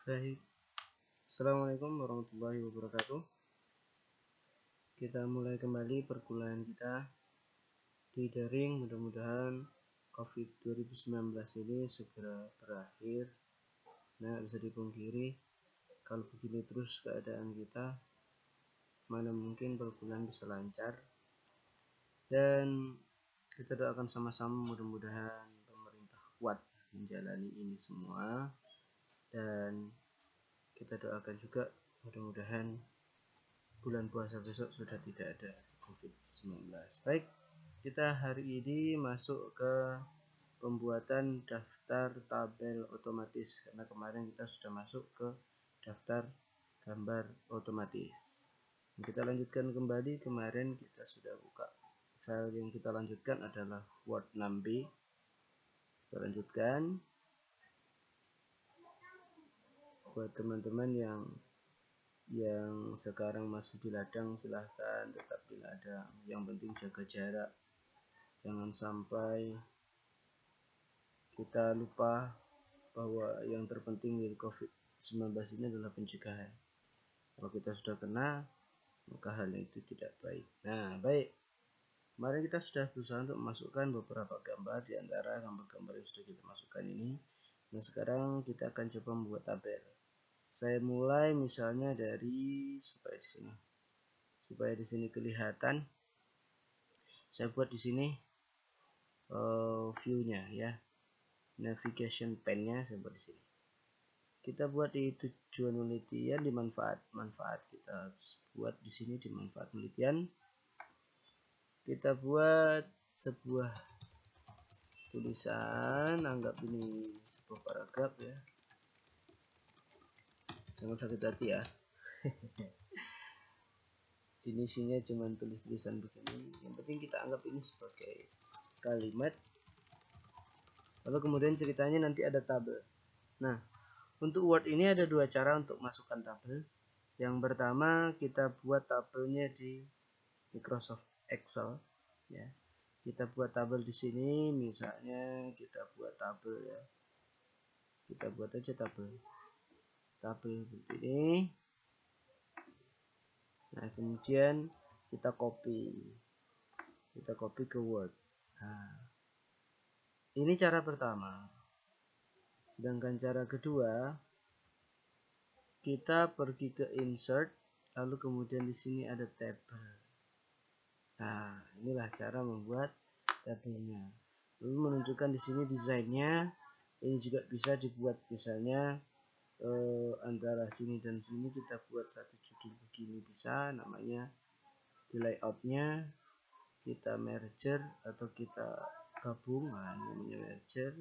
Baik, Assalamualaikum warahmatullahi wabarakatuh. Kita mulai kembali perkuliahan kita di daring. Mudah-mudahan COVID 2019 ini segera berakhir. Nah, bisa dipungkiri kalau begini terus keadaan kita, mana mungkin perkuliahan bisa lancar. Dan kita doakan sama-sama mudah-mudahan pemerintah kuat menjalani ini semua, dan kita doakan juga mudah-mudahan bulan puasa besok sudah tidak ada COVID-19. Baik, kita hari ini masuk ke pembuatan daftar tabel otomatis, karena kemarin kita sudah masuk ke daftar gambar otomatis. Kita lanjutkan kembali. Kemarin kita sudah buka file yang kita lanjutkan adalah Word 6B. Kita lanjutkan. Buat teman-teman yang sekarang masih di ladang, silahkan tetap di ladang. Yang penting jaga jarak, jangan sampai kita lupa bahwa yang terpenting dari COVID-19 ini adalah pencegahan. Kalau kita sudah kena, maka hal itu tidak baik. Nah, baik, kemarin kita sudah berusaha untuk memasukkan beberapa gambar di antara gambar-gambar yang sudah kita masukkan ini. Nah, sekarang kita akan coba membuat tabel. Saya mulai misalnya dari supaya di sini kelihatan. Saya buat di sini view-nya ya, navigation pane-nya saya buat di sini. Kita buat di tujuan penelitian, di manfaat kita buat di sini di manfaat penelitian. Kita buat sebuah tulisan, anggap ini sebuah paragraf ya. Jangan sakit hati ya. Ini isinya cuma tulis-tulisan begini. Yang penting kita anggap ini sebagai kalimat. Lalu kemudian ceritanya nanti ada tabel. Nah, untuk Word ini ada dua cara untuk masukkan tabel. Yang pertama, kita buat tabelnya di Microsoft Excel ya. Kita buat tabel di sini, misalnya kita buat tabel ya. Kita buat aja tabel seperti ini. Nah, kemudian kita copy ke Word. Nah, ini cara pertama. Sedangkan cara kedua, kita pergi ke insert, lalu kemudian di sini ada table. Nah, inilah cara membuat tabelnya. Lalu menunjukkan di sini desainnya. Ini juga bisa dibuat misalnya antara sini dan sini kita buat satu judul begini bisa, namanya di layoutnya kita merger atau kita gabung, namanya merger.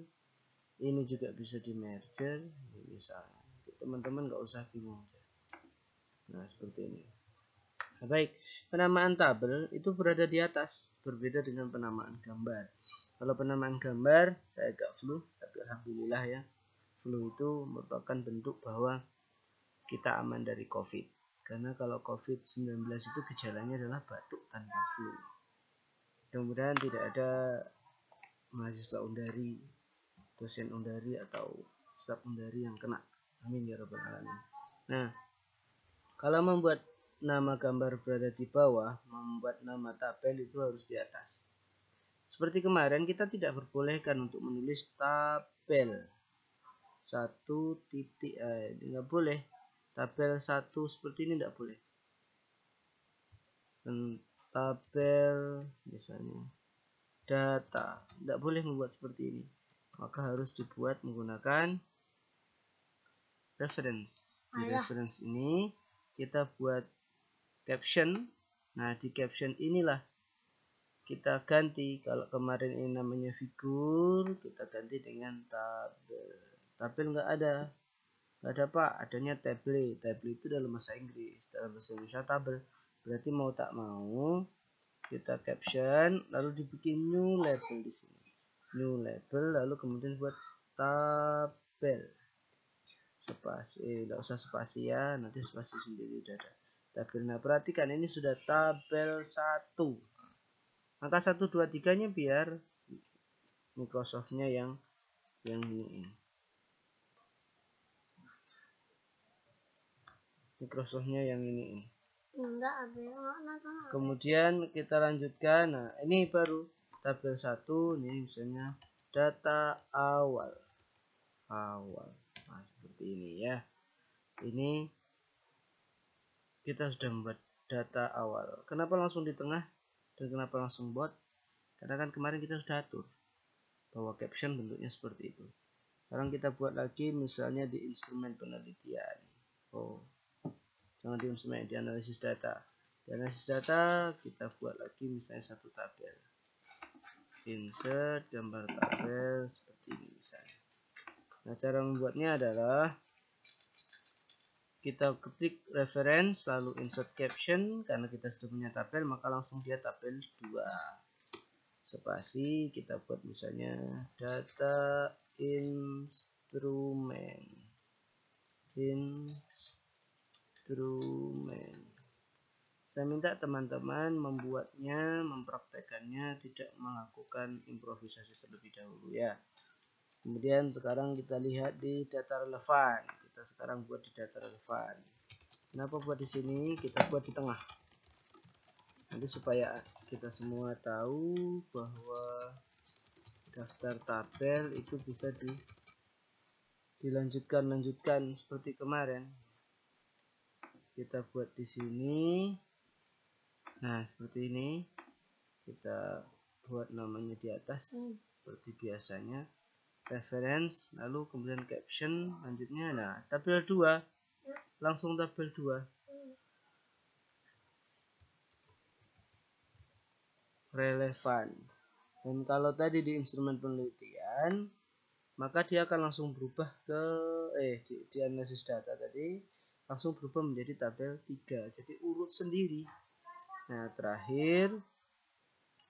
Ini juga bisa di merger misalnya. Teman-teman nggak usah bingung. Nah, seperti ini. Nah, baik, penamaan tabel itu berada di atas, berbeda dengan penamaan gambar. Kalau penamaan gambar saya agak flu, tapi alhamdulillah ya, flu itu merupakan bentuk bahwa kita aman dari COVID. Karena kalau COVID-19 itu gejalanya adalah batuk tanpa flu. Mudah-mudahan tidak ada mahasiswa undari, dosen undari atau staf undari yang kena. Amin ya rabbal alamin. Nah, kalau membuat nama gambar berada di bawah, membuat nama tabel itu harus di atas. Seperti kemarin kita tidak diperbolehkan untuk menulis tabel 1 titik, nggak boleh. Tabel 1 seperti ini tidak boleh. Dan tabel misalnya data tidak boleh membuat seperti ini, maka harus dibuat menggunakan reference. Di reference ini kita buat caption. Nah, di caption inilah kita ganti, kalau kemarin ini namanya figur, kita ganti dengan tabel. Tabel nggak ada Pak, adanya table. Table itu dalam bahasa Inggris, dalam bahasa Indonesia tabel. Berarti mau tak mau kita caption, lalu dibikin new label di sini. New label, lalu kemudian buat tabel. Spasi, tidak usah spasi ya, nanti spasi sendiri udah ada. Tabel. Nah, perhatikan ini sudah tabel 1. Maka 1, 2, 3-nya biar Microsoft-nya yang ini. Microsoftnya yang ini. Enggak ada. Kemudian kita lanjutkan. Nah, ini baru tabel 1. Ini misalnya data awal. Nah, seperti ini ya. Ini kita sudah membuat data awal. Kenapa langsung di tengah dan kenapa langsung bot? Karena kan kemarin kita sudah atur bahwa caption bentuknya seperti itu. Sekarang kita buat lagi misalnya di instrumen penelitian. Jangan di instrumen, di analisis data. Di analisis data kita buat lagi misalnya satu tabel. Insert gambar tabel seperti ini misalnya. Nah, cara membuatnya adalah kita ketik reference lalu insert caption. Karena kita sudah punya tabel maka langsung dia tabel 2. Spasi kita buat misalnya data instrumen. Saya minta teman-teman membuatnya, mempraktekannya, tidak melakukan improvisasi terlebih dahulu ya. Kemudian sekarang kita lihat di data relevan. Kita sekarang buat di data relevan. Kenapa buat di sini? Kita buat di tengah. Nanti supaya kita semua tahu bahwa daftar tabel itu bisa dilanjutkan seperti kemarin. Kita buat di sini. Nah, seperti ini. Kita buat namanya di atas seperti biasanya. Reference, lalu kemudian caption, lanjutnya. Nah, tabel 2. Langsung tabel 2. Relevan. Dan kalau tadi di instrumen penelitian, maka dia akan langsung berubah ke di analisis data tadi langsung berubah menjadi tabel 3. Jadi urut sendiri. Nah, terakhir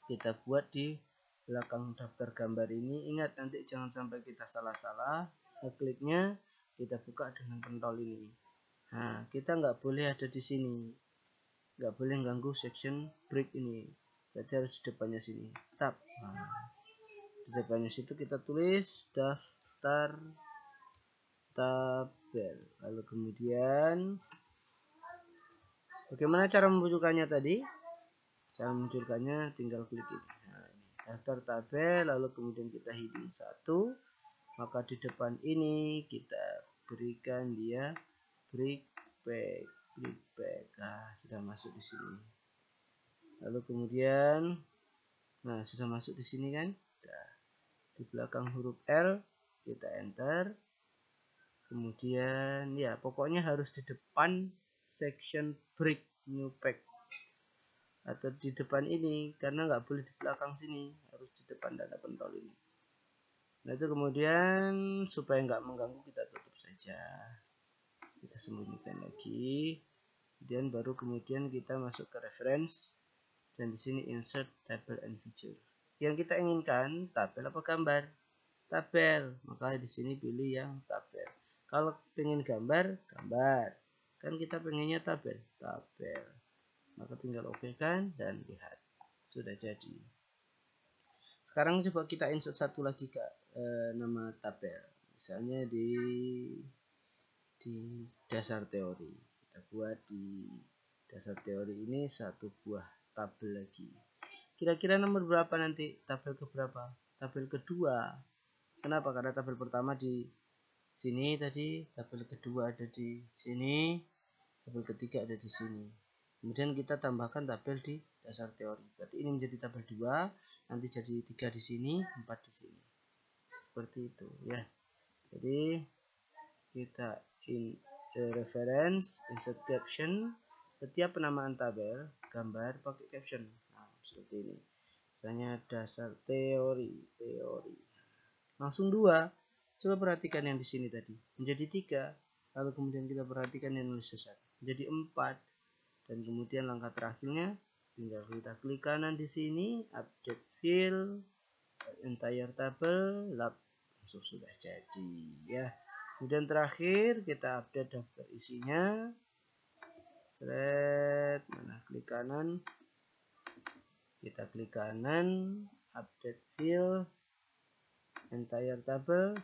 kita buat di belakang daftar gambar ini. Ingat nanti jangan sampai kita salah-salah. Ngekliknya kita buka dengan pentol ini. Nah, kita nggak boleh ada di sini. Nggak boleh ganggu section break ini. Berarti harus di depannya sini. Tab. Nah, di depannya situ kita tulis daftar tabel. Lalu kemudian bagaimana cara memunculkannya tadi? Cara memunculkannya tinggal klik ini. Nah, ini daftar tabel, lalu kemudian kita heading 1. Maka di depan ini kita berikan dia breakback. Nah, sudah masuk di sini. Lalu kemudian, nah sudah masuk di sini kan? Nah, di belakang huruf L kita enter. Kemudian ya pokoknya harus di depan section break new pack atau di depan ini, karena nggak boleh di belakang sini, harus di depan data pentol ini. Nah, itu kemudian supaya nggak mengganggu kita tutup saja, kita sembunyikan lagi. Kemudian baru kemudian kita masuk ke reference dan di sini insert table and feature. Yang kita inginkan tabel apa gambar? Tabel, maka di sini pilih yang tabel. Kalau pengen gambar, kan kita pengennya tabel. Maka tinggal oke kan dan lihat sudah jadi. Sekarang coba kita insert satu lagi Kak, nama tabel, misalnya di dasar teori. Kita buat di dasar teori ini satu buah tabel lagi. Kira-kira nomor berapa nanti? Tabel keberapa? Tabel kedua. Kenapa? Karena tabel pertama di sini tadi, tabel kedua ada di sini, tabel ketiga ada di sini. Kemudian kita tambahkan tabel di dasar teori. Berarti ini menjadi tabel 2, nanti jadi 3 di sini, 4 di sini. Seperti itu ya. Jadi kita reference, insert caption, setiap penamaan tabel, gambar pakai caption. Nah, seperti ini. Misalnya dasar teori. Langsung 2. Coba perhatikan yang di sini tadi. Menjadi 3. Lalu kemudian kita perhatikan yang nulis sesat. Menjadi 4. Dan kemudian langkah terakhirnya tinggal kita klik kanan di sini, update field, entire table, langsung sudah jadi ya. Kemudian terakhir kita update daftar isinya. Klik kanan. Kita klik kanan, update field, entire table,